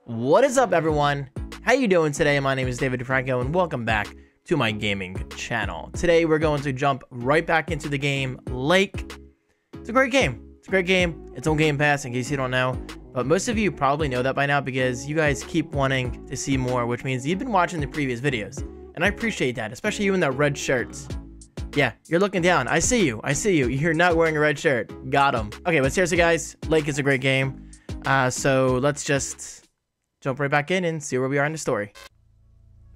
What is up, everyone? How you doing today? My name is David DeFranco and welcome back to my gaming channel. Today we're going to jump right back into the game Lake. It's a great game. It's on Game Pass in case you don't know, but most of you probably know that by now because you guys keep wanting to see more, which means you've been watching the previous videos, and I appreciate that, especially you in that red shirts. Yeah, you're looking down. I see you. You're not wearing a red shirt. Got him. Okay, but seriously, guys, Lake is a great game. So let's just jump right back in and see where we are in the story.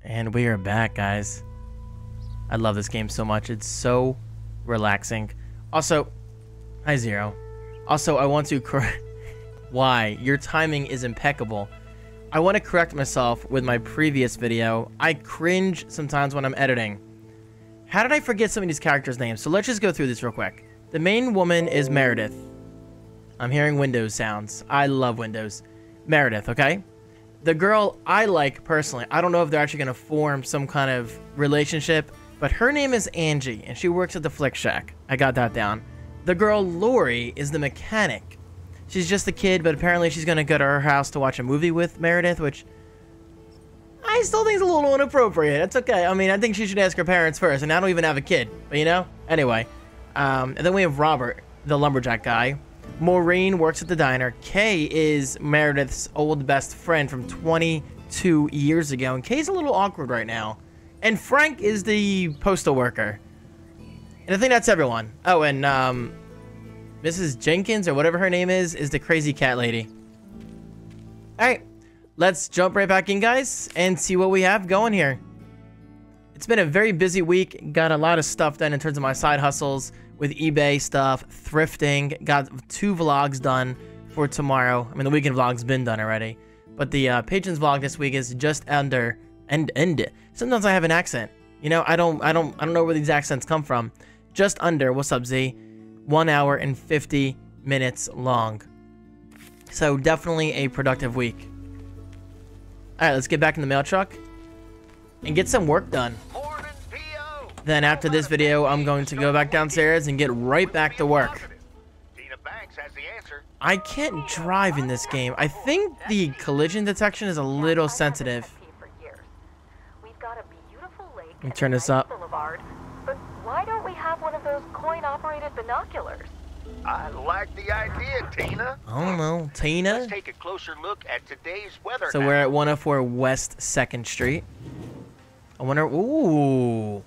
And we are back, guys. I love this game so much. It's so relaxing. Also, hi, Zero. Also, I want to correct... Why? Your timing is impeccable. I want to correct myself with my previous video. I cringe sometimes when I'm editing. How did I forget some of these characters' names? So let's just go through this real quick. The main woman is Meredith. I'm hearing Windows sounds. I love Windows. Meredith, okay? The girl I like personally, I don't know if they're actually going to form some kind of relationship, but her name is Angie, and she works at the Flick Shack. I got that down. The girl Lori is the mechanic. She's just a kid, but apparently she's going to go to her house to watch a movie with Meredith, which I still think is a little inappropriate. It's okay. I mean, I think she should ask her parents first, and I don't even have a kid, but you know? Anyway, and then we have Robert, the lumberjack guy. Maureen works at the diner. Kay is Meredith's old best friend from 22 years ago, and Kay's a little awkward right now. And Frank is the postal worker. And I think that's everyone. Oh, and Mrs. Jenkins, or whatever her name is the crazy cat lady. Alright, let's jump right back in, guys, and see what we have going here. It's been a very busy week. Got a lot of stuff done in terms of my side hustles with eBay stuff, thrifting. Got 2 vlogs done for tomorrow. I mean, the weekend vlog's been done already, but the patrons vlog this week is just under end. Sometimes I have an accent. You know, I don't know where these accents come from. Just under. What's up, Z? 1 hour and 50 minutes long. So definitely a productive week. All right, let's get back in the mail truck and get some work done. Then after this video, I'm going to go back downstairs and get right back to work. I can't drive in this game. I think the collision detection is a little sensitive. Let me turn this up. But why don't we have one of those coin-operated binoculars? I like the idea, Tina. I don't know, Tina? Let's take a closer look at today's weather. So we're at 104 West 2nd Street. I wonder... Ooh...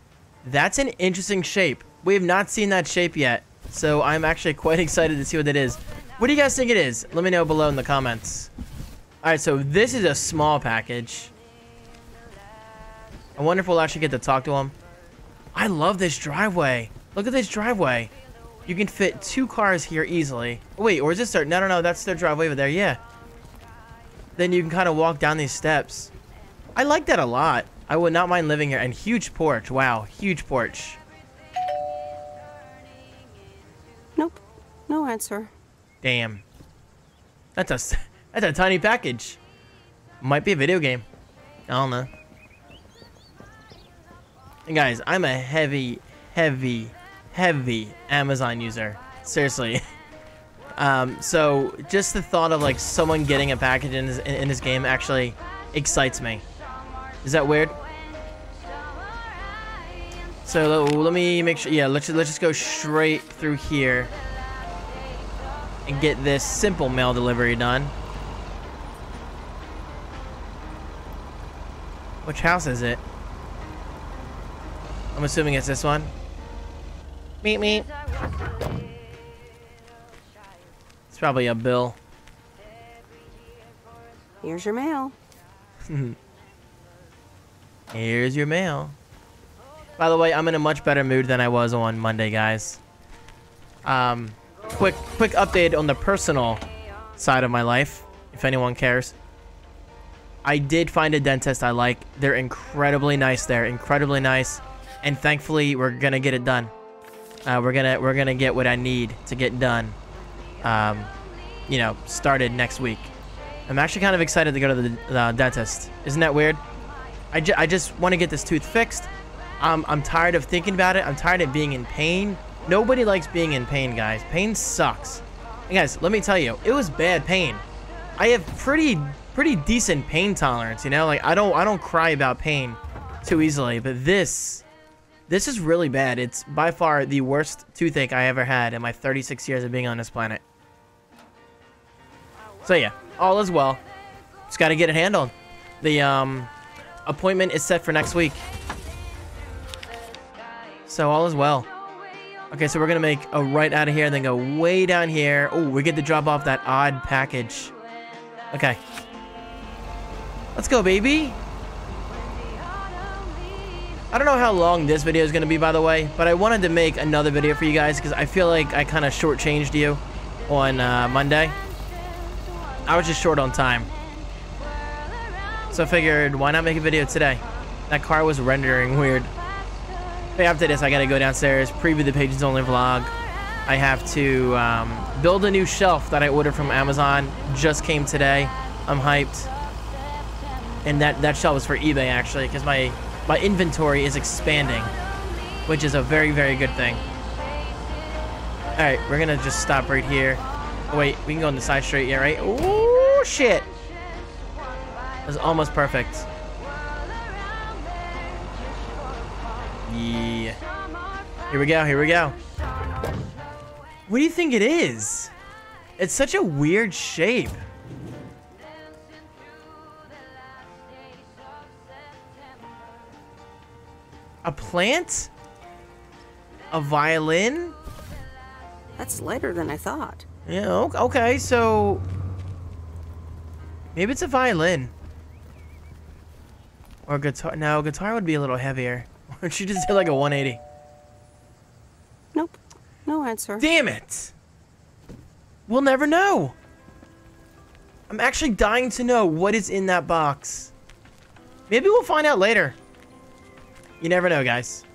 That's an interesting shape. We have not seen that shape yet, so I'm actually quite excited to see what it is. What do you guys think it is? Let me know below in the comments. Alright, so this is a small package. I wonder if we'll actually get to talk to him. I love this driveway. Look at this driveway. You can fit 2 cars here easily. Wait, or is this their... No, that's their driveway over there, yeah. Then you can kind of walk down these steps. I like that a lot. I would not mind living here. And huge porch. Wow, huge porch. Nope, no answer. Damn. That's a tiny package. Might be a video game. I don't know. And guys, I'm a heavy Amazon user. Seriously. So just the thought of like someone getting a package in this game actually excites me. Is that weird? So let me make sure. Yeah, let's just go straight through here and get this simple mail delivery done. Which house is it? I'm assuming it's this one. Meet. It's probably a bill. Here's your mail. Here's your mail. By the way, I'm in a much better mood than I was on Monday, guys. Quick update on the personal side of my life, if anyone cares. I did find a dentist I like. They're incredibly nice there, incredibly nice, and thankfully we're gonna get it done. We're gonna get what I need to get done. You know, started next week. I'm actually kind of excited to go to the dentist. Isn't that weird? I just want to get this tooth fixed. I'm tired of thinking about it. I'm tired of being in pain. Nobody likes being in pain, guys. Pain sucks. And guys, let me tell you, it was bad pain. I have pretty pretty decent pain tolerance, you know? Like, I don't cry about pain too easily, but this is really bad. It's by far the worst toothache I ever had in my 36 years of being on this planet. So yeah, all is well. Just got to get it handled. The appointment is set for next week. So all is well. Okay, so we're going to make a right out of here and then go way down here. Oh, we get to drop off that odd package. Okay. Let's go, baby. I don't know how long this video is going to be, by the way, but I wanted to make another video for you guys because I feel like I kind of shortchanged you on Monday. I was just short on time. So I figured, why not make a video today? That car was rendering weird. But after this, I got to go downstairs, preview the Pages Only vlog. I have to build a new shelf that I ordered from Amazon. Just came today. I'm hyped. And that shelf is for eBay, actually, because my inventory is expanding, which is a very, very good thing. Alright, we're going to just stop right here. Oh, wait, we can go on the side straight, yeah, right? Oh, shit. That's almost perfect. Yeah. Here we go, here we go. What do you think it is? It's such a weird shape. A plant? A violin? That's lighter than I thought. Yeah, okay, so maybe it's a violin. Or a guitar. No, guitar would be a little heavier. Or she just did like a 180. Nope. No answer. Damn it! We'll never know. I'm actually dying to know what is in that box. Maybe we'll find out later. You never know, guys.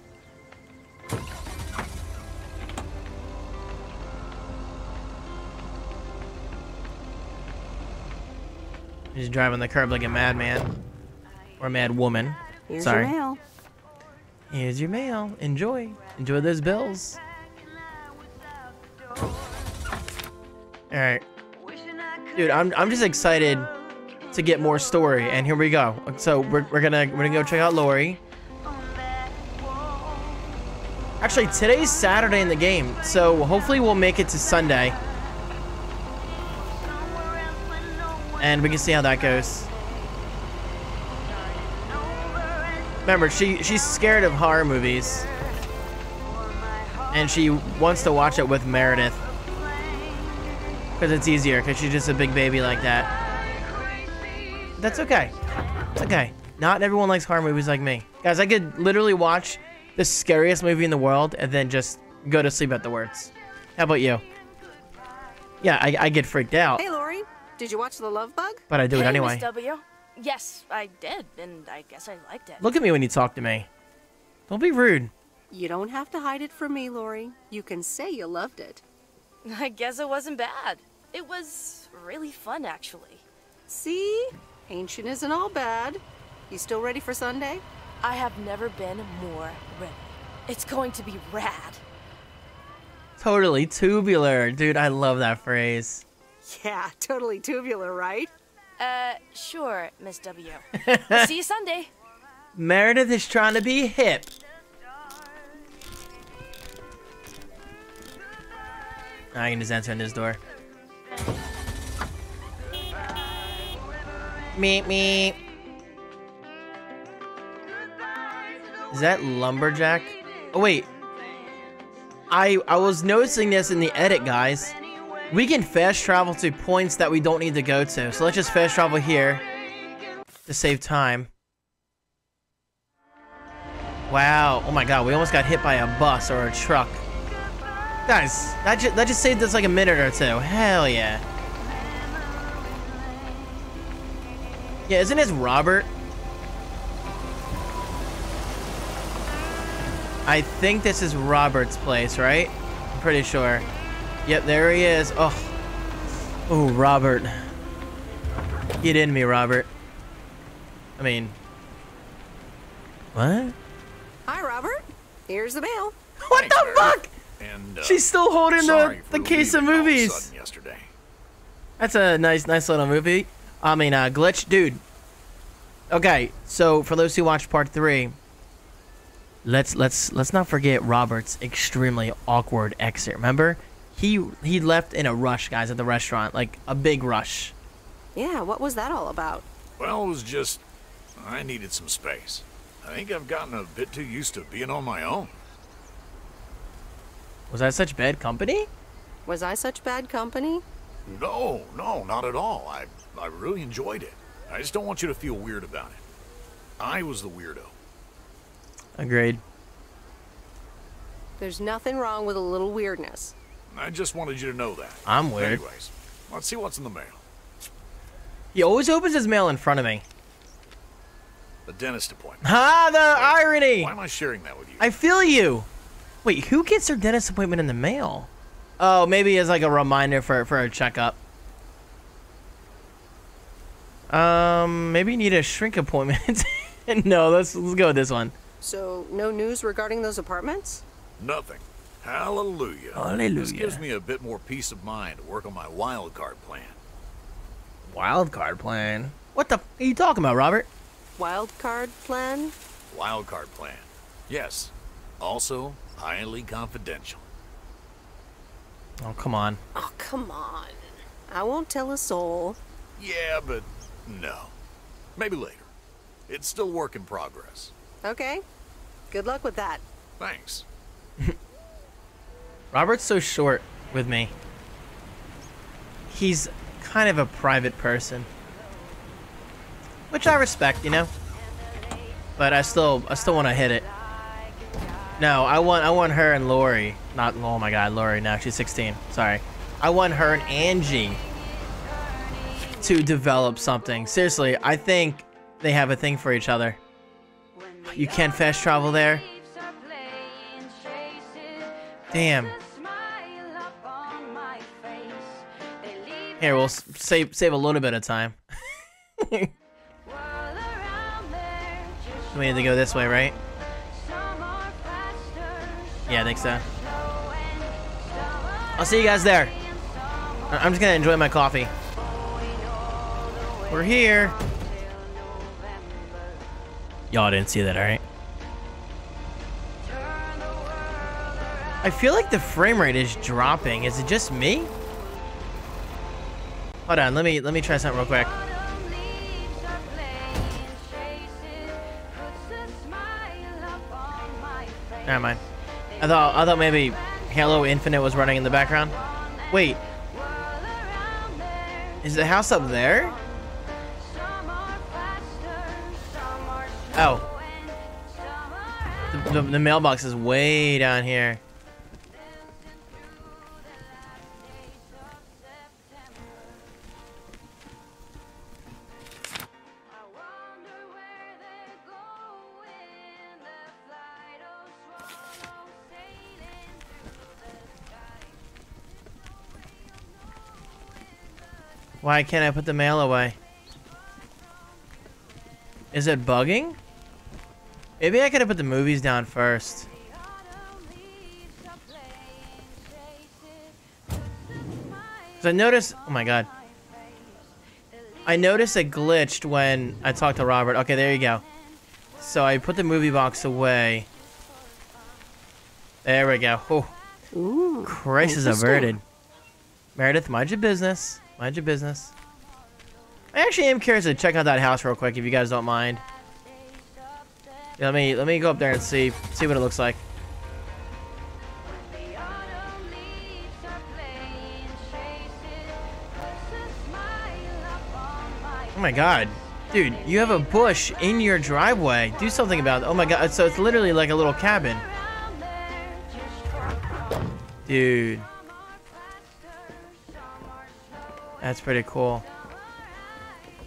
Just driving the curb like a madman. Or a mad woman. Here's Sorry. your mail. Here's your mail. Enjoy. Enjoy those bills. Alright. Dude, I'm just excited to get more story, and here we go. So we're gonna go check out Lori. Actually, today's Saturday in the game, so hopefully we'll make it to Sunday. And we can see how that goes. Remember, she's scared of horror movies. And she wants to watch it with Meredith. Because it's easier, because she's just a big baby like that. That's okay. It's okay. Not everyone likes horror movies like me. Guys, I could literally watch the scariest movie in the world and then just go to sleep at the words. How about you? Yeah, I get freaked out. Hey, Lori. Did you watch The Love Bug? But I do it anyway. Miss W. Yes, I did, and I guess I liked it. Look at me when you talk to me. Don't be rude. You don't have to hide it from me, Lori. You can say you loved it. I guess it wasn't bad. It was really fun, actually. See? Ancient isn't all bad. You still ready for Sunday? I have never been more ready. It's going to be rad. Totally tubular. Dude, I love that phrase. Yeah, totally tubular, right? Sure, Miss W. See you Sunday. Meredith is trying to be hip. I can just enter in this door. Meep meep. Is that Lumberjack? Oh wait. I was noticing this in the edit, guys. We can fast travel to points that we don't need to go to. So let's just fast travel here to save time. Wow. Oh my god, we almost got hit by a bus or a truck. Guys, that just saved us like a minute or two. Hell yeah. Yeah, isn't this Robert? I think this is Robert's place, right? I'm pretty sure. Yep, there he is. Oh. Oh, Robert. Get in me, Robert. I mean... What? Hi, Robert. Here's the mail. What the fuck? And, She's still holding sorry the for case of leaving all of a movies. sudden yesterday. That's a nice little movie. Glitch, dude. Okay, so for those who watched part 3, let's not forget Robert's extremely awkward exit. Remember, he left in a rush, guys, at the restaurant, like a big rush. Yeah, what was that all about? Well, it was just... I needed some space. I think I've gotten a bit too used to being on my own. Was I such bad company? Was I such bad company? No, not at all. I really enjoyed it. I just don't want you to feel weird about it. I was the weirdo. Agreed. There's nothing wrong with a little weirdness. I just wanted you to know that. I'm weird. Anyways, let's see what's in the mail. He always opens his mail in front of me. The dentist appointment. Ha, the irony! Why am I sharing that with you? I feel you. Wait, who gets their dentist appointment in the mail? Oh, maybe as like a reminder for a checkup. Maybe you need a shrink appointment. No, let's go with this one. So, no news regarding those apartments? Nothing. Hallelujah. Hallelujah. This gives me a bit more peace of mind to work on my wild card plan. Wild card plan? What the f are you talking about, Robert? Wild card plan? Wild card plan. Yes. Also, highly confidential. Oh, come on. Oh, come on. I won't tell a soul. Yeah, but no. Maybe later. It's still work in progress. Okay. Good luck with that. Thanks. Robert's so short with me. He's kind of a private person, which I respect, you know. But I still want to hit it. No, I want her and Lori. Not, oh my God, Lori. No, she's 16. Sorry. I want her and Angie to develop something. Seriously, I think they have a thing for each other. You can't fast travel there. Damn. Here, we'll save a little bit of time. We need to go this way, right? Yeah, I think so. I'll see you guys there. I'm just gonna enjoy my coffee. We're here. Y'all didn't see that, alright? I feel like the frame rate is dropping. Is it just me? Hold on, let me try something real quick. Never mind. I thought maybe Halo Infinite was running in the background. Wait. Is the house up there? Oh. The mailbox is way down here. Why can't I put the mail away? Is it bugging? Maybe I could have put the movies down first. Cause I noticed, oh my God. I noticed it glitched when I talked to Robert. Okay, there you go. So I put the movie box away. There we go. Oh. Ooh, Crisis averted. Meredith, mind your business. Mind your business. I actually am curious to check out that house real quick if you guys don't mind. Yeah, let me go up there and see what it looks like. Oh my God. Dude, you have a bush in your driveway. Do something about it. Oh my God. So it's literally like a little cabin. Dude. That's pretty cool.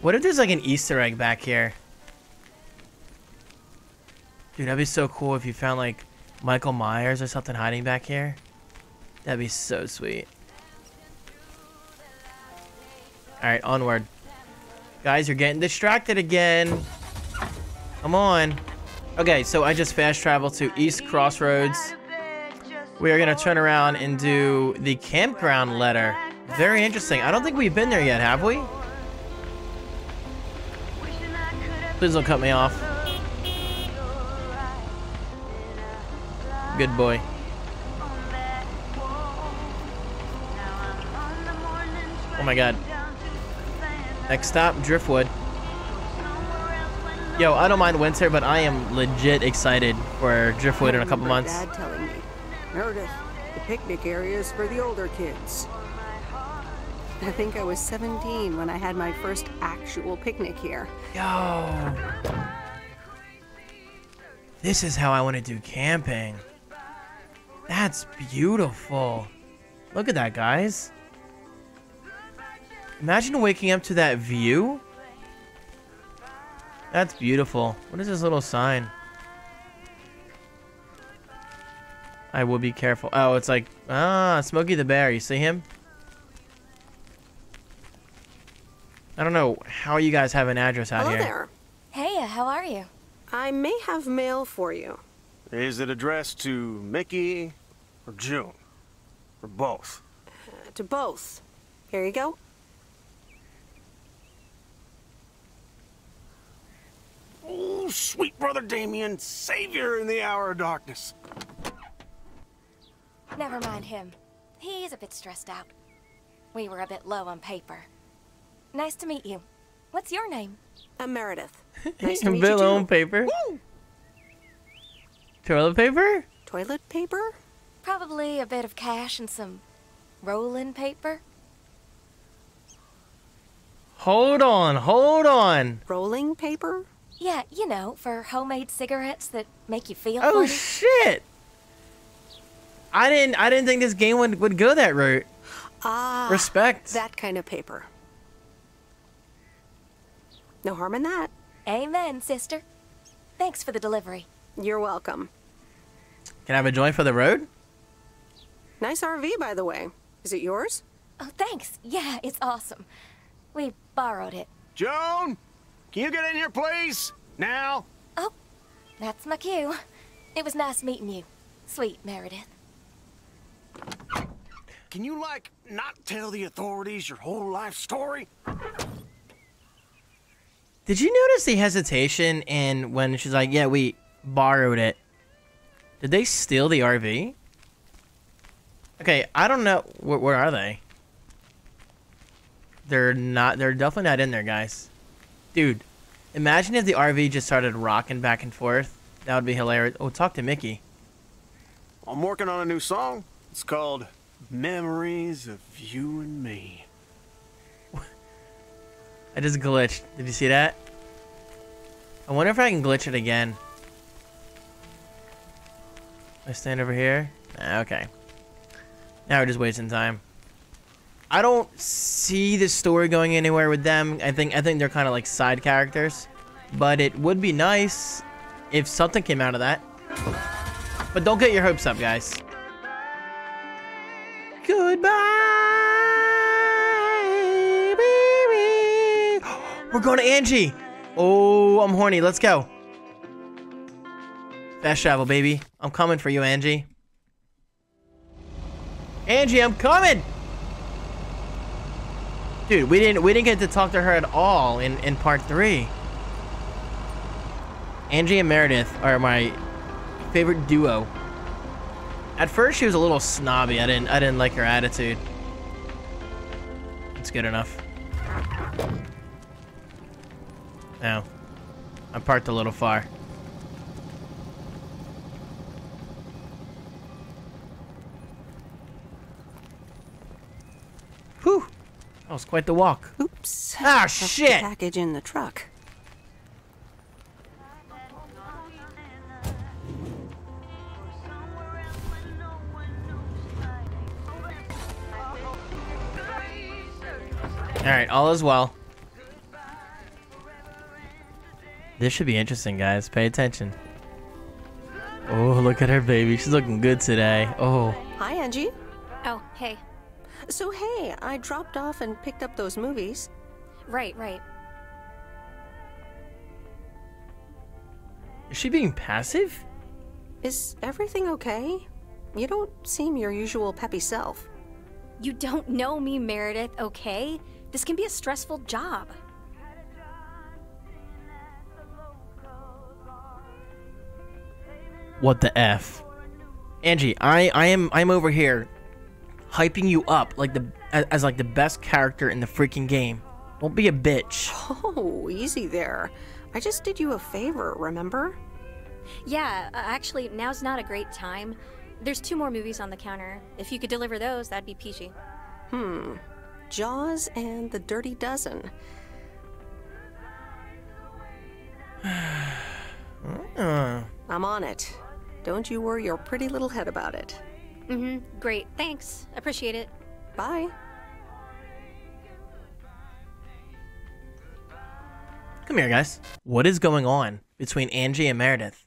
What if there's like an Easter egg back here? Dude, that'd be so cool if you found like Michael Myers or something hiding back here. That'd be so sweet. Alright, onward. Guys, you're getting distracted again. Come on. Okay, so I just fast traveled to East Crossroads. We are going to turn around and do the campground letter. Very interesting. I don't think we've been there yet, have we? Please don't cut me off. Good boy. Oh my god. Next stop, Driftwood. Yo, I don't mind winter, but I am legit excited for Driftwood in a couple months. Dad telling me, Meredith, the picnic area is for the older kids. I think I was 17 when I had my first actual picnic here. Yo. This is how I want to do camping. That's beautiful. Look at that, guys. Imagine waking up to that view. That's beautiful. What is this little sign? I will be careful. Oh, it's like, Smokey the Bear. You see him? I don't know how you guys have an address out here. Hello there. Hey, how are you? I may have mail for you. Is it addressed to Mickey or June? Or both? To both. Here you go. Oh, sweet brother Damien, savior in the hour of darkness. Never mind him. He's a bit stressed out. We were a bit low on paper. Nice to meet you. What's your name? I'm Meredith. Nice to meet you Bill too. on paper. Woo! Toilet paper? Toilet paper? Probably a bit of cash and some rolling paper. Hold on, hold on. Rolling paper? Yeah, you know, for homemade cigarettes that make you feel Oh funny. shit! I didn't think this game would go that route. Ah, Respect. that kind of paper. No harm in that. Amen, sister. Thanks for the delivery. You're welcome. Can I have a joint for the road? Nice RV, by the way. Is it yours? Oh, thanks. Yeah, it's awesome. We borrowed it. Joan, can you get in here, please? Now? Oh, that's my cue. It was nice meeting you, sweet Meredith. Can you, like, not tell the authorities your whole life story? Did you notice the hesitation in when she's like, yeah, we borrowed it? Did they steal the RV? Okay, I don't know. Where are they? They're definitely not in there, guys. Dude, imagine if the RV just started rocking back and forth. That would be hilarious. Oh, talk to Mickey. I'm working on a new song. It's called Memories of You and Me. I just glitched. Did you see that? I wonder if I can glitch it again. I stand over here? Okay. Now we're just wasting time. I don't see the story going anywhere with them. I think they're kind of like side characters. But it would be nice if something came out of that. But don't get your hopes up, guys. Goodbye, baby. We're going to Angie. Oh, I'm horny. Let's go. Fast travel, baby. I'm coming for you, Angie. Angie, I'm coming. Dude, we didn't get to talk to her at all in part 3. Angie and Meredith are my favorite duo. At first, she was a little snobby. I didn't like her attitude. It's good enough. Now, I parked a little far. Whew. That was quite the walk. Oops. Ah, Left shit. the package in the truck. Alright, all is well. This should be interesting, guys. Pay attention. Oh, look at her, baby. She's looking good today. Oh. Hi, Angie. Oh, hey. So, hey, I dropped off and picked up those movies. Right. Is she being passive? Is everything okay? You don't seem your usual peppy self. You don't know me, Meredith, okay? This can be a stressful job. What the F? Angie, I'm over here hyping you up like as like the best character in the freaking game. Don't be a bitch. Oh, easy there. I just did you a favor, remember? Yeah, actually, now's not a great time. There's 2 more movies on the counter. If you could deliver those, that'd be peachy. Jaws and The Dirty Dozen. I'm on it. Don't you worry your pretty little head about it. Great. Thanks. Appreciate it. Bye. Come here, guys. What is going on between Angie and Meredith?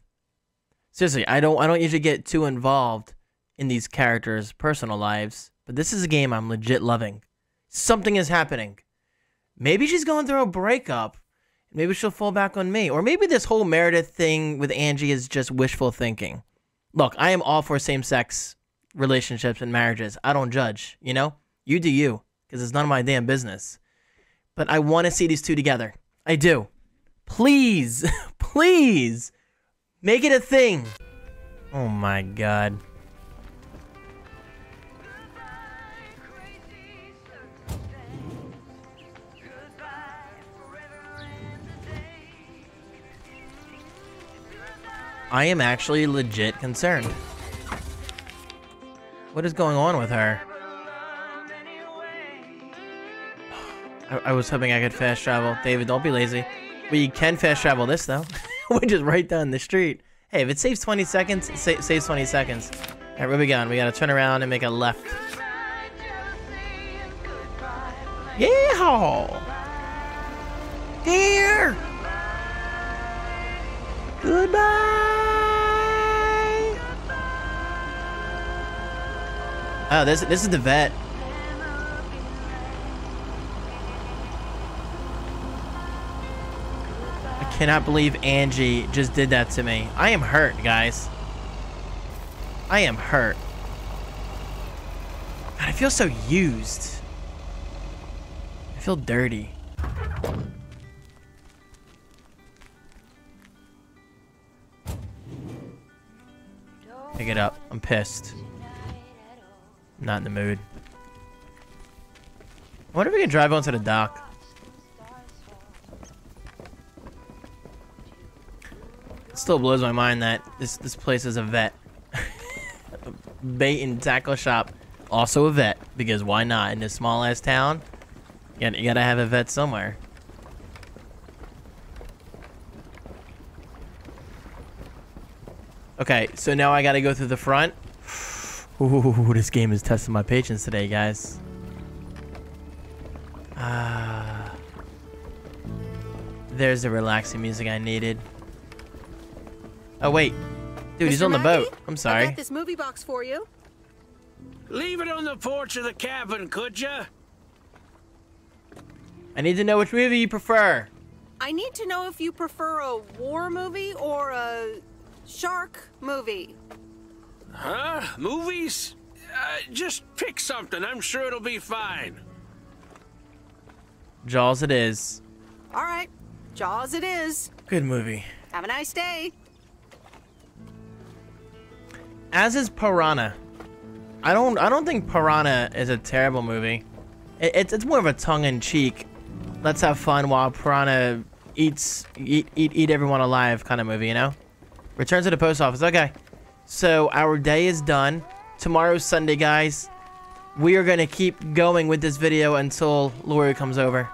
Seriously, I don't usually get too involved in these characters' personal lives, but this is a game I'm legit loving. Something is happening. Maybe she's going through a breakup. Maybe she'll fall back on me. Or maybe this whole Meredith thing with Angie is just wishful thinking. Look, I am all for same-sex relationships and marriages. I don't judge, you know? You do you, because it's none of my damn business. But I want to see these two together. I do. Please, please, make it a thing. Oh my god. I am actually legit concerned. What is going on with her? I was hoping I could fast travel. David, don't be lazy. We can fast travel this, though. We're just right down the street. Hey, if it saves 20 seconds, it saves 20 seconds. Alright, where we going? We gotta turn around and make a left. Yeehaw! Here! Goodbye! Oh, this is the vet. I cannot believe Angie just did that to me. I am hurt, guys. I am hurt. God, I feel so used. I feel dirty. Pick it up. I'm pissed. I'm not in the mood. I wonder if we can drive onto the dock. It still blows my mind that this place is a vet. Bait and tackle shop. Also a vet. Because why not? In this small ass town, you gotta have a vet somewhere. Okay, so now I gotta go through the front. Ooh, this game is testing my patience today, guys. There's the relaxing music I needed. Oh, wait. Dude, he's on the boat. I'm sorry. I got this movie box for you. Leave it on the porch of the cabin, could ya? I need to know which movie you prefer. I need to know if you prefer a war movie or a shark movie. Huh? Movies? Just pick something. I'm sure it'll be fine. Jaws it is. All right. Jaws it is. Good movie. Have a nice day. As is Piranha. I don't think Piranha is a terrible movie. It's more of a tongue-in-cheek, let's have fun while Piranha eat everyone alive kind of movie, you know? Return to the post office. Okay. So our day is done. Tomorrow's Sunday, guys. We are gonna keep going with this video until Lori comes over.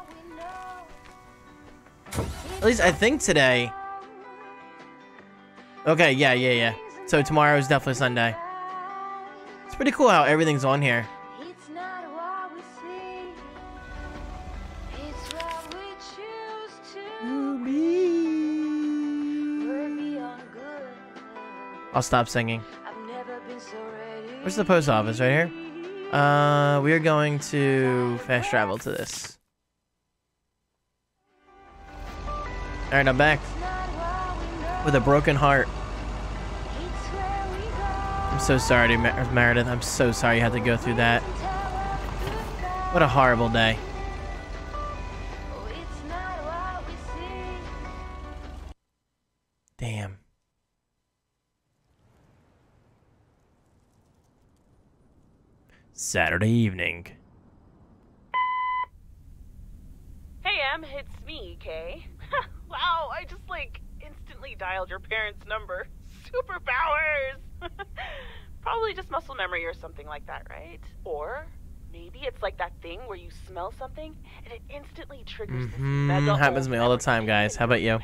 At least I think today. Okay, yeah. So tomorrow is definitely Sunday. It's pretty cool how everything's on here. I'll stop singing. Where's the post office? Right here? We are going to fast travel to this. Alright, I'm back. With a broken heart. I'm so sorry, Meredith. I'm so sorry you had to go through that. What a horrible day. Damn. Saturday evening. Hey, Em, it's me, Kay. Wow, I just, instantly dialed your parents' number. Superpowers! Probably just muscle memory or something like that, right? Or maybe it's like that thing where you smell something and it instantly triggers this mega Happens to me all the time, guys. How about you?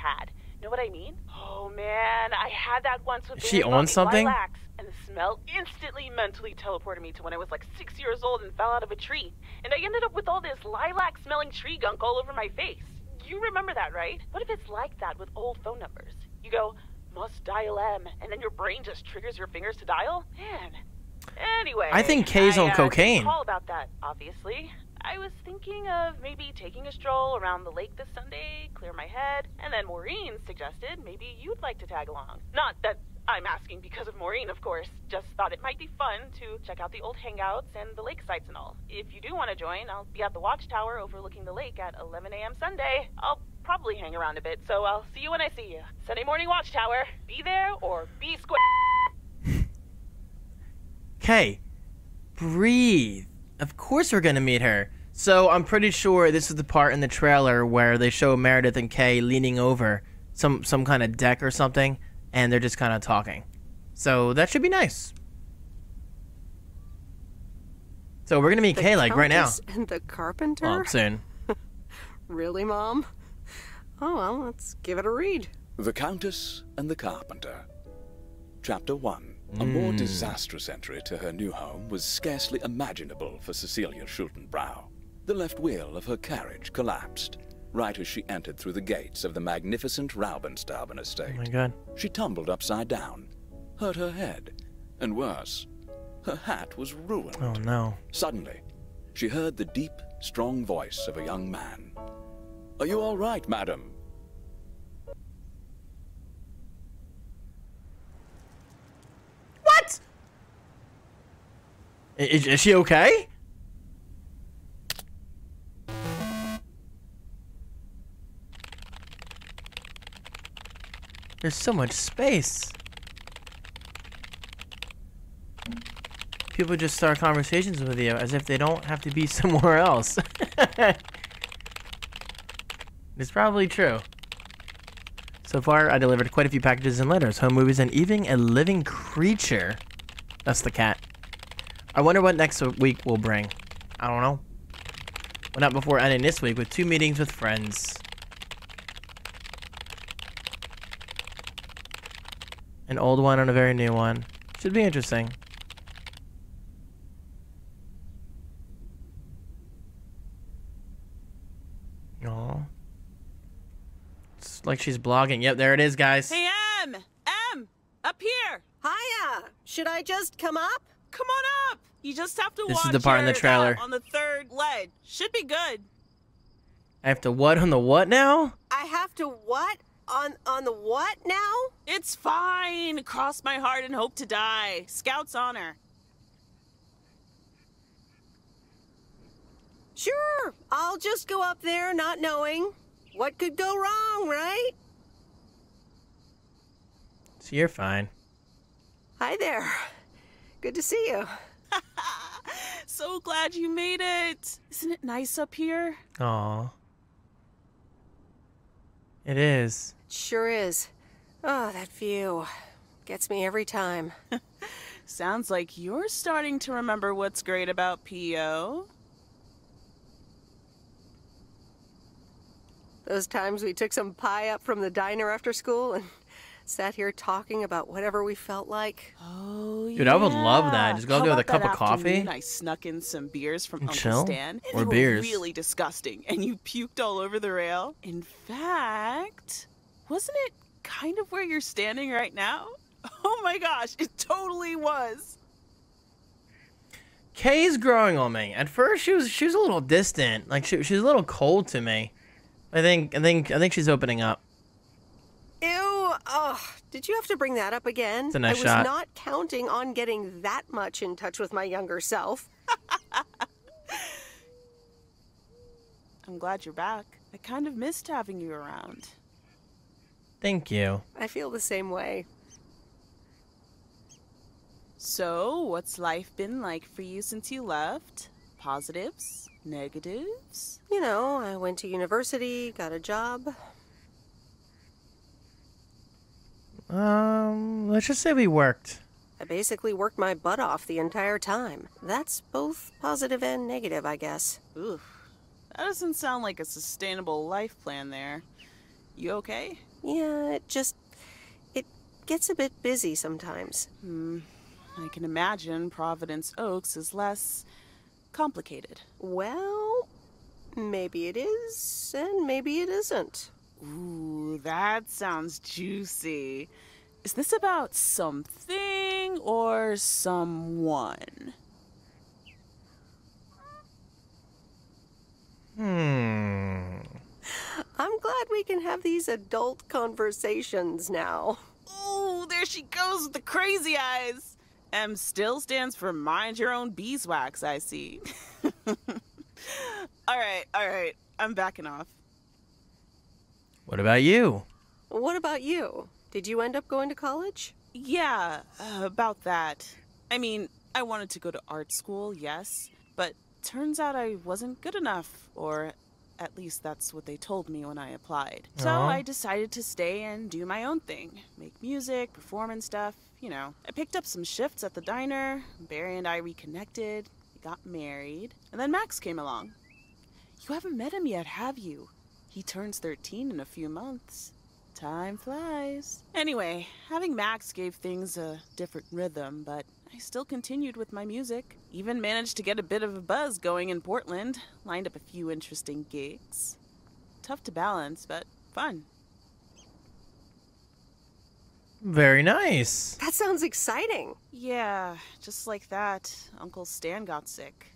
Know what I mean? Oh man, I had that once with She owns something? lilacs, and the smell instantly mentally teleported me to when I was 6 years old and fell out of a tree. And I ended up with all this lilac-smelling tree gunk all over my face. You remember that, right? What if it's like that with old phone numbers? You go, must dial M, and then your brain just triggers your fingers to dial? Man. Anyway, I think Kay's on cocaine. Call about that, obviously. I was thinking of maybe taking a stroll around the lake this Sunday, clear my head, and then Maureen suggested maybe you'd like to tag along. Not that I'm asking because of Maureen, of course. Just thought it might be fun to check out the old hangouts and the lake sites and all. If you do want to join, I'll be at the watchtower overlooking the lake at 11 a.m. Sunday. I'll probably hang around a bit, so I'll see you when I see you. Sunday morning watchtower. Be there or be square. Kay, breathe. Of course we're gonna meet her. So I'm pretty sure this is the part in the trailer where they show Meredith and Kay leaning over some kind of deck or something, and they're just kind of talking. So that should be nice. So we're gonna meet Kay right now. And the carpenter? Well, soon. Really, Mom? Oh well, let's give it a read. The Countess and the Carpenter. Chapter 1. A more disastrous entry to her new home was scarcely imaginable for Cecilia Schultenbrow. The left wheel of her carriage collapsed, right as she entered through the gates of the magnificent Raubenstaben estate. Oh my God. She tumbled upside down, hurt her head, and worse, her hat was ruined. Oh no. Suddenly, she heard the deep, strong voice of a young man. "Are you all right, madam?" What? Is she okay? There's so much space. People just start conversations with you as if they don't have to be somewhere else. It's probably true. So far, I delivered quite a few packages and letters, home movies, and even a living creature. That's the cat. I wonder what next week will bring. I don't know. Well, not before ending this week with 2 meetings with friends. An old one and a very new one. Should be interesting. Aw. It's like she's blogging. Yep, there it is, guys. Hey, Em! Em! Up here! Hiya! Should I just come up? Come on up! You just have to This watch is the part in the trailer. on the third ledge. Should be good. I have to what on the what now? I have to what? On the what now? It's fine. Cross my heart and hope to die. Scout's honor. Sure, I'll just go up there not knowing. What could go wrong, right? So you're fine. Hi there. Good to see you. So glad you made it. Isn't it nice up here? Aw. It is. It sure is. Oh, that view. Gets me every time. Sounds like you're starting to remember what's great about P.O. Those times we took some pie up from the diner after school and sat here talking about whatever we felt like. Oh, Dude, I would love that. Just go How there with a about cup that of coffee. afternoon I snuck in some beers from And Uncle chill? Stan. And Or they beers. were really disgusting, and you puked all over the rail. In fact, wasn't it kind of where you're standing right now? Oh my gosh, it totally was. Kay's growing on me. At first, she was a little distant. Like she was a little cold to me. I think she's opening up. Ew, oh, did you have to bring that up again? It's a nice I was shot. not counting on getting that much in touch with my younger self. I'm glad you're back. I kind of missed having you around. Thank you. I feel the same way. So, what's life been like for you since you left? Positives? Negatives? You know, I went to university, got a job. Let's just say we worked. I basically worked my butt off the entire time. That's both positive and negative, I guess. Oof. That doesn't sound like a sustainable life plan there. You okay? Yeah, it gets a bit busy sometimes. I can imagine Providence Oaks is less complicated. Well, maybe it is, and maybe it isn't. Ooh, that sounds juicy. Is this about something or someone? I'm glad we can have these adult conversations now. Ooh, there she goes with the crazy eyes. M still stands for mind your own beeswax, I see. All right. I'm backing off. What about you? What about you? Did you end up going to college? Yeah, about that. I mean, I wanted to go to art school, yes, but turns out I wasn't good enough, or at least that's what they told me when I applied. So I decided to stay and do my own thing. Make music, perform and stuff, you know. I picked up some shifts at the diner, Barry and I reconnected, we got married, and then Max came along. You haven't met him yet, have you? He turns 13 in a few months. Time flies. Anyway, having Max gave things a different rhythm, but I still continued with my music. Even managed to get a bit of a buzz going in Portland. Lined up a few interesting gigs. Tough to balance, but fun. Very nice. That sounds exciting. Yeah, just like that, Uncle Stan got sick.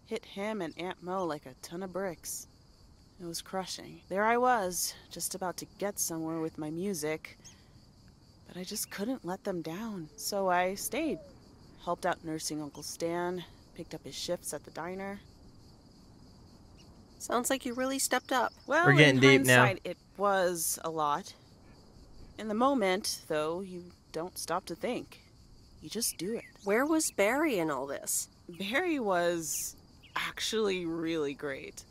Hit him and Aunt Mo like a ton of bricks. It was crushing. There I was, just about to get somewhere with my music. But I just couldn't let them down. So I stayed. Helped out nursing Uncle Stan. Picked up his shifts at the diner. Sounds like you really stepped up. Well, we're getting deep now. It was a lot. In the moment, though, you don't stop to think. You just do it. Where was Barry in all this? Barry was actually really great.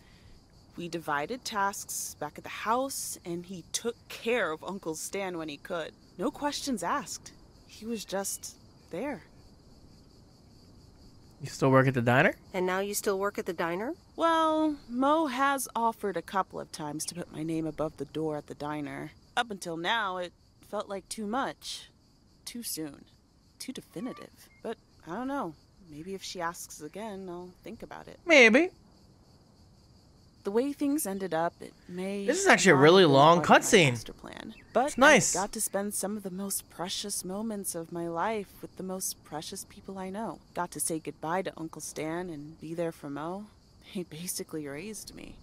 We divided tasks back at the house, and he took care of Uncle Stan when he could. No questions asked. He was just there. You still work at the diner? And now you still work at the diner? Well, Mo has offered a couple of times to put my name above the door at the diner. Up until now, it felt like too much. Too soon. Too definitive. But I don't know. Maybe if she asks again, I'll think about it. Maybe. The way things ended up, it may... This is actually a really long cutscene. But it's nice. I got to spend some of the most precious moments of my life with the most precious people I know. Got to say goodbye to Uncle Stan and be there for Mo. He basically raised me.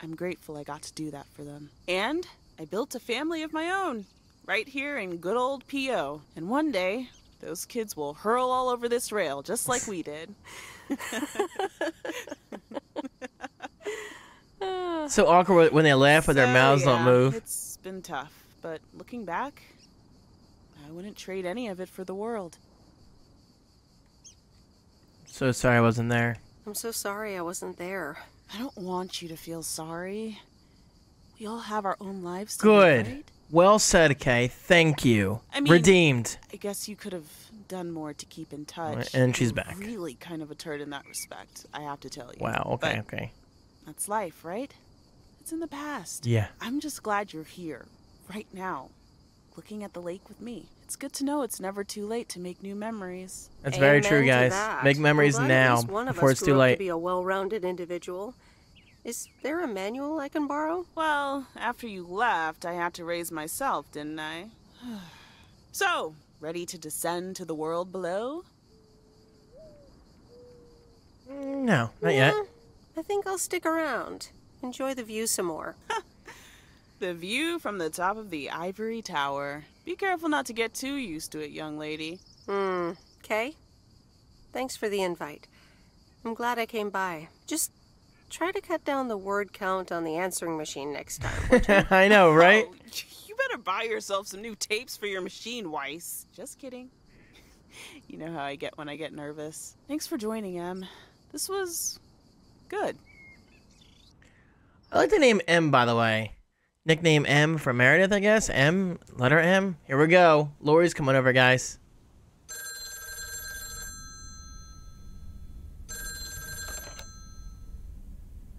I'm grateful I got to do that for them. And I built a family of my own, right here in good old P.O. And one day, those kids will hurl all over this rail, just like we did. So awkward when they laugh but their mouths don't move. It's been tough, but looking back, I wouldn't trade any of it for the world. So sorry I wasn't there. I'm so sorry I wasn't there. I don't want you to feel sorry. We all have our own lives to Good. live, right? Well said, Kay. Thank you. I mean, redeemed. I guess you could have done more to keep in touch. And she's You're back. Really kind of a turd in that respect, I have to tell you. Wow, okay, But okay. that's life, right? It's in the past. Yeah. I'm just glad you're here, right now, looking at the lake with me. It's good to know it's never too late to make new memories. That's very true, Amen to guys. that. Make memories I'm glad at now least one of before us it's grew too up late. To be a well-rounded individual. Is there a manual I can borrow? Well, after you left, I had to raise myself, didn't I? So, ready to descend to the world below? No, not yet. I think I'll stick around. Enjoy the view some more. The view from the top of the ivory tower. Be careful not to get too used to it, young lady. Kay? Thanks for the invite. I'm glad I came by. Just try to cut down the word count on the answering machine next time, would you? I know, right? Oh, you better buy yourself some new tapes for your machine, Weiss. Just kidding. You know how I get when I get nervous. Thanks for joining, Em. This was good. I like the name M, by the way. Nickname M for Meredith, I guess. M, letter M. Here we go. Lori's coming over, guys.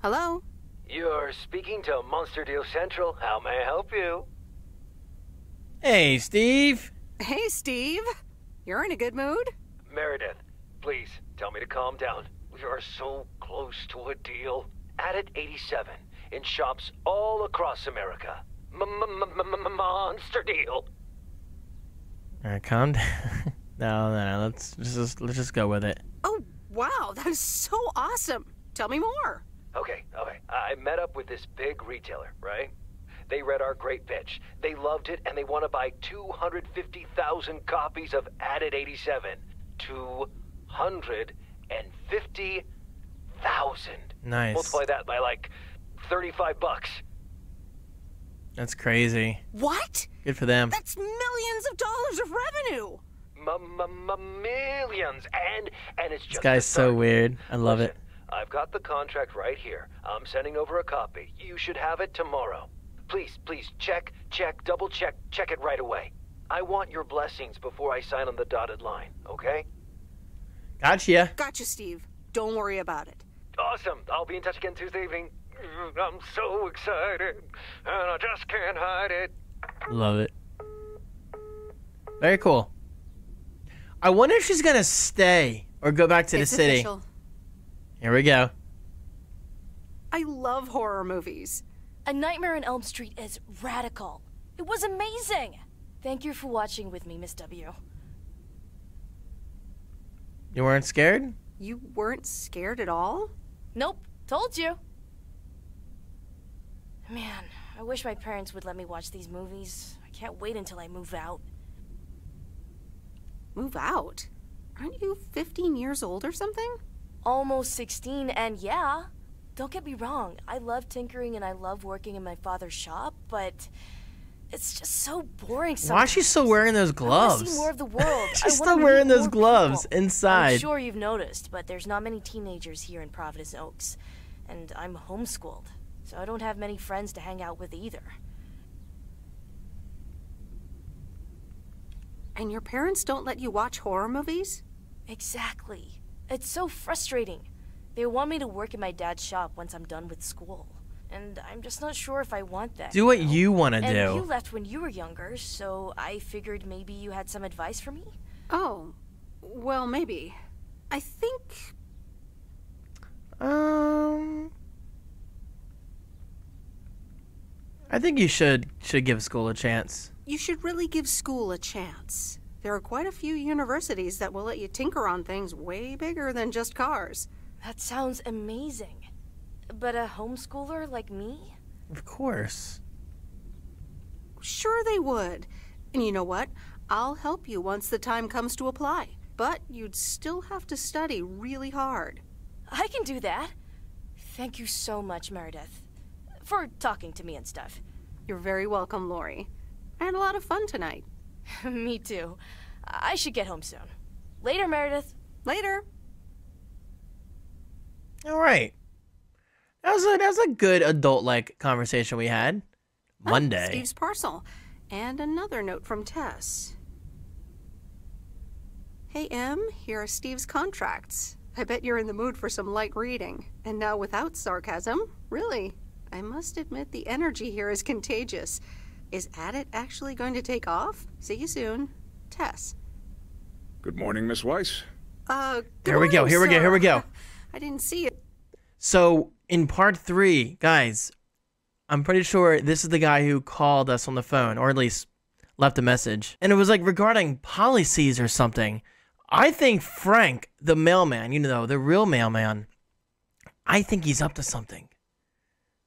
Hello? You're speaking to Monster Deal Central. How may I help you? Hey, Steve. Hey, Steve. You're in a good mood? Meredith, please tell me to calm down. We are so close to a deal. Added 87 in shops all across America. Monster Deal. All right, calm down. No. Let's just go with it. Oh, wow. That is so awesome. Tell me more. Okay. I met up with this big retailer, right? They read our great pitch. They loved it, and they want to buy 250,000 copies of Added 87. 250,000. Nice. Multiply that by like $35. That's crazy. What? Good for them. That's millions of dollars of revenue. Millions, and it's just This guy's so weird. I love it. I've got the contract right here. I'm sending over a copy. You should have it tomorrow. Please, check, double check it right away. I want your blessings before I sign on the dotted line, okay? Gotcha. Gotcha, Steve. Don't worry about it. Awesome. I'll be in touch again Tuesday evening. I'm so excited, and I just can't hide it. Love it. Very cool. I wonder if she's gonna stay or go back to the city. Official. Here we go. I love horror movies. A Nightmare on Elm Street is radical. It was amazing. Thank you for watching with me, Miss W. You weren't scared? You weren't scared at all? Nope. Told you. Man, I wish my parents would let me watch these movies. I can't wait until I move out. Move out? Aren't you 15 years old or something? Almost 16, and yeah. Don't get me wrong, I love tinkering and I love working in my father's shop, but it's just so boring sometimes. Why is she still wearing those gloves? I want to see more of the world. She's still wearing those gloves inside. I'm sure you've noticed, but there's not many teenagers here in Providence Oaks. And I'm homeschooled, so I don't have many friends to hang out with either. And your parents don't let you watch horror movies? Exactly. It's so frustrating. They want me to work in my dad's shop once I'm done with school. And I'm just not sure if I want that. Do what you want to do. And you left when you were younger, so I figured maybe you had some advice for me? Oh, well, maybe. I think... I think you should give school a chance. You should really give school a chance. There are quite a few universities that will let you tinker on things way bigger than just cars. That sounds amazing. But a homeschooler like me? Of course. Sure they would. And you know what? I'll help you once the time comes to apply. But you'd still have to study really hard. I can do that. Thank you so much, Meredith. For talking to me and stuff. You're very welcome, Lori. I had a lot of fun tonight. Me too. I should get home soon. Later, Meredith. Later. All right. That was a good adult-like conversation we had. Monday. Steve's parcel. And another note from Tess. Hey, Em, here are Steve's contracts. I bet you're in the mood for some light reading. And now without sarcasm, really. I must admit the energy here is contagious. Is Addit actually going to take off? See you soon. Tess. Good morning, Miss Weiss. Here we go. I didn't see it. So, in part 3, guys, I'm pretty sure this is the guy who called us on the phone, or at least left a message. And it was like regarding policies or something. I think Frank, the mailman, you know, the real mailman, I think he's up to something.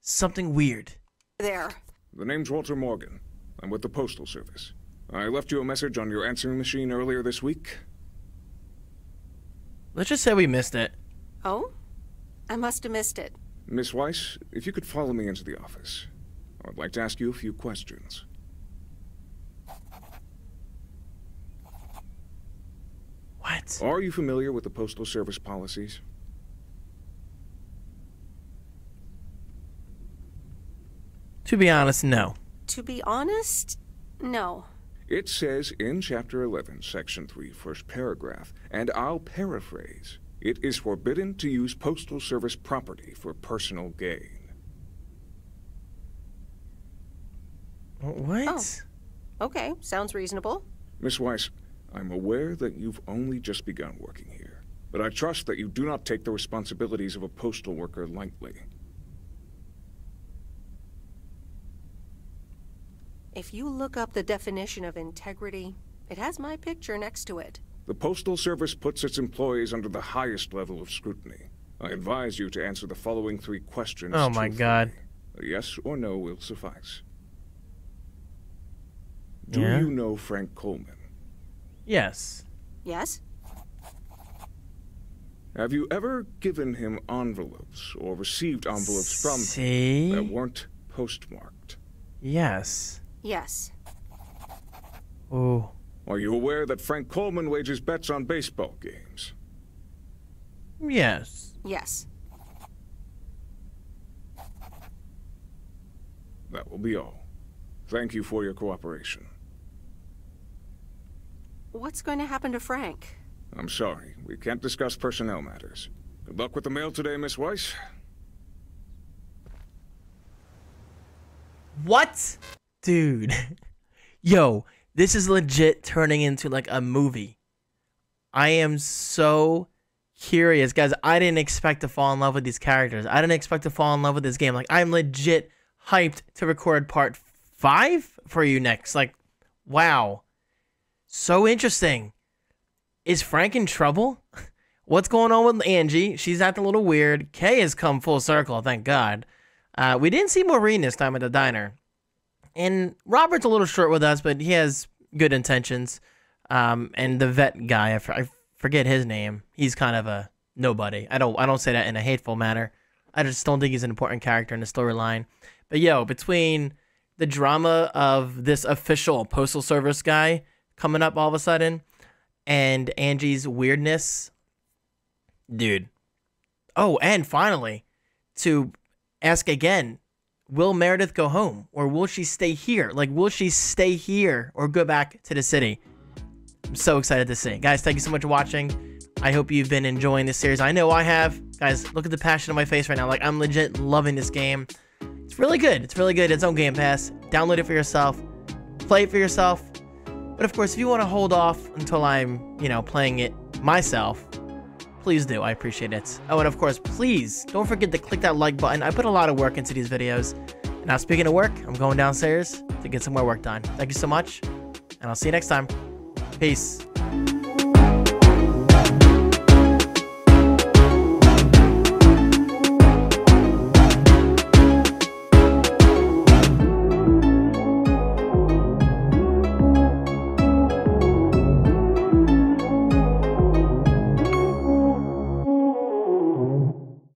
Something weird. There. The name's Walter Morgan. I'm with the Postal Service. I left you a message on your answering machine earlier this week. Let's just say we missed it. Oh? I must have missed it. Miss Weiss, if you could follow me into the office. I would like to ask you a few questions. 。What? Are you familiar with the Postal Service policies? To be honest, no. To be honest, no. It says in Chapter 11, Section 3, first paragraph, and I'll paraphrase, it is forbidden to use Postal Service property for personal gain. What? Oh. Okay, sounds reasonable. Miss Weiss, I'm aware that you've only just begun working here, but I trust that you do not take the responsibilities of a postal worker lightly. If you look up the definition of integrity, it has my picture next to it. The Postal Service puts its employees under the highest level of scrutiny. I advise you to answer the following 3 questions. Oh my God. A yes or no will suffice. Do Yeah? you know Frank Coleman? Yes. Yes? Have you ever given him envelopes or received envelopes from See? him that weren't postmarked? Yes. Yes. Oh. Are you aware that Frank Coleman wagers bets on baseball games? Yes. Yes. That will be all. Thank you for your cooperation. What's going to happen to Frank? I'm sorry, we can't discuss personnel matters. Good luck with the mail today, Miss Weiss. What? Dude. Yo, this is legit turning into like a movie. I am so curious. Guys, I didn't expect to fall in love with these characters. I didn't expect to fall in love with this game. Like, I'm legit hyped to record part 5 for you next. Like, wow. So interesting. Is Frank in trouble? What's going on with Angie? She's acting a little weird. Kay has come full circle, thank God. We didn't see Maureen this time at the diner. And Robert's a little short with us, but he has good intentions. And the vet guy, I forget his name. He's kind of a nobody. I don't say that in a hateful manner. I just don't think he's an important character in the storyline. But yo, between the drama of this official Postal Service guy coming up all of a sudden and Angie's weirdness, dude. Oh, and finally, to ask again, will Meredith go home or will she stay here? Like, will she stay here or go back to the city? I'm so excited to see. Guys, thank you so much for watching. I hope you've been enjoying this series. I know I have. Guys, look at the passion on my face right now. Like, I'm legit loving this game. It's really good. It's really good. It's on Game Pass. Download it for yourself. Play it for yourself. But of course, if you want to hold off until I'm, playing it myself, please do. I appreciate it. Oh, and of course, please don't forget to click that like button. I put a lot of work into these videos. Now, speaking of work, I'm going downstairs to get some more work done. Thank you so much, and I'll see you next time. Peace.